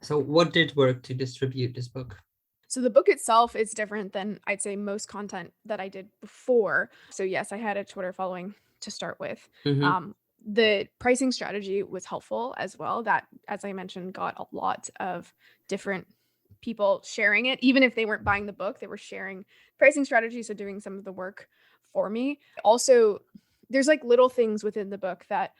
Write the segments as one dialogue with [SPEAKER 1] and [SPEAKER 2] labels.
[SPEAKER 1] So what did work to distribute this book?
[SPEAKER 2] So the book itself is different than I'd say most content that I did before. So yes, I had a Twitter following to start with.
[SPEAKER 1] Mm-hmm.
[SPEAKER 2] The pricing strategy was helpful as well. That, as I mentioned, got a lot of different people sharing it. Even if they weren't buying the book, they were sharing pricing strategy, so doing some of the work for me. Also, there's like little things within the book that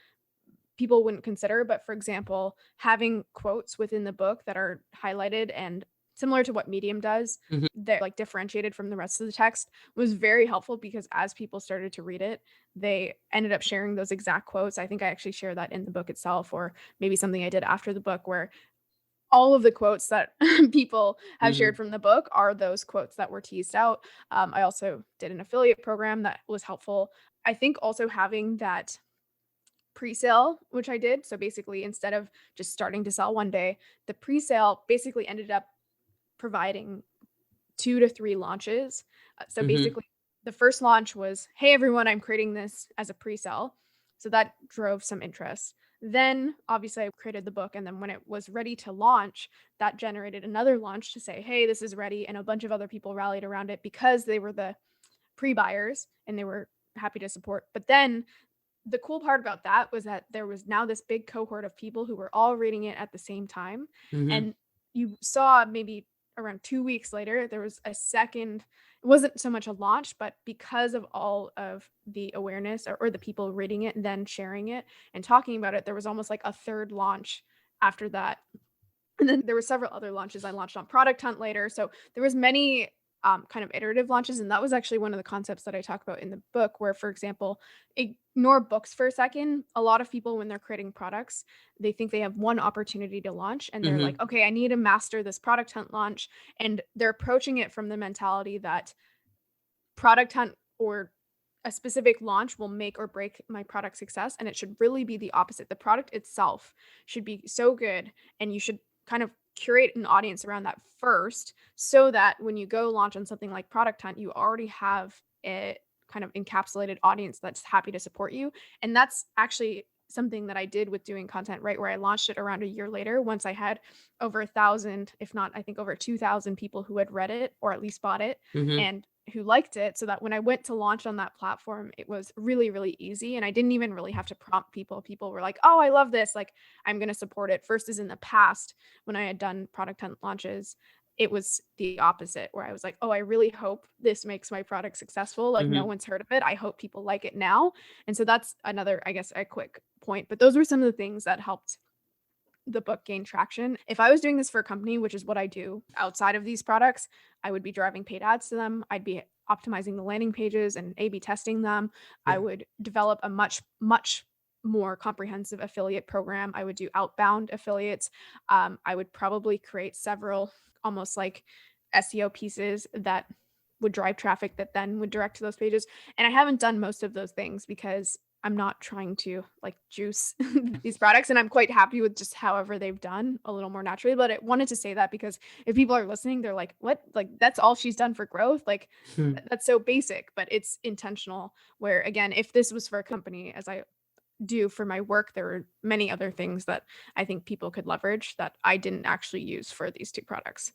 [SPEAKER 2] people wouldn't consider, but for example, having quotes within the book that are highlighted and similar to what Medium does,
[SPEAKER 1] Mm-hmm.
[SPEAKER 2] they're like differentiated from the rest of the text was very helpful because as people started to read it, they ended up sharing those exact quotes. I think I actually share that in the book itself, or maybe something I did after the book where all of the quotes that people have
[SPEAKER 1] Mm-hmm.
[SPEAKER 2] shared from the book are those quotes that were teased out. I also did an affiliate program that was helpful. I think also having that pre-sale, which I did. So basically, instead of just starting to sell one day, the pre-sale basically ended up providing 2 to 3 launches. So
[SPEAKER 1] Mm-hmm.
[SPEAKER 2] basically, the first launch was, "Hey, everyone, I'm creating this as a pre-sale." So that drove some interest. Then, obviously, I created the book, and then when it was ready to launch, that generated another launch to say, "Hey, this is ready," and a bunch of other people rallied around it because they were the pre-buyers and they were happy to support. But then the cool part about that was that there was now this big cohort of people who were all reading it at the same time,
[SPEAKER 1] Mm-hmm.
[SPEAKER 2] and you saw maybe around 2 weeks later, there was a second it wasn't so much a launch, but because of all of the awareness or the people reading it and then sharing it and talking about it, there was almost like a third launch after that. And then there were several other launches. I launched on Product Hunt later. So there was many kind of iterative launches. And that was actually one of the concepts that I talk about in the book, where, for example, ignore books for a second. A lot of people, when they're creating products, they think they have one opportunity to launch and they're
[SPEAKER 1] Mm-hmm.
[SPEAKER 2] like, okay, I need to master this Product Hunt launch. And they're approaching it from the mentality that Product Hunt or a specific launch will make or break my product success, and it should really be the opposite. The product itself should be so good, and you should kind of curate an audience around that first, so that when you go launch on something like Product Hunt, you already have a kind of encapsulated audience that's happy to support you, and that's actually something that I did with doing content right where I launched it around a year later once I had over 1,000, if not, I think over 2,000 people who had read it or at least bought it
[SPEAKER 1] Mm-hmm.
[SPEAKER 2] and who liked it, so that when I went to launch on that platform, it was really, really easy, and I didn't even really have to prompt people. People were like, "Oh, I love this, like, I'm gonna support it." Versus in the past, when I had done product hunt launches, it was the opposite, where I was like, "Oh, I really hope this makes my product successful, like, no
[SPEAKER 1] Mm-hmm.
[SPEAKER 2] one's heard of it, I hope people like it now." And so that's another, I guess, a quick point, but those were some of the things that helped the book gain traction. If I was doing this for a company, which is what I do outside of these products, I would be driving paid ads to them. I'd be optimizing the landing pages and A/B testing them. I
[SPEAKER 1] Yeah.
[SPEAKER 2] would develop a much, much more comprehensive affiliate program. I would do outbound affiliates. I would probably create several almost like SEO pieces that would drive traffic that then would direct to those pages. And I haven't done most of those things because I'm not trying to like juice these products, and I'm quite happy with just however they've done a little more naturally. But I wanted to say that because if people are listening, they're like, "What? Like that's all she's done for growth? Like that's so basic." But it's intentional. Where again, if this was for a company, as I do for my work, there are many other things that I think people could leverage that I didn't actually use for these two products.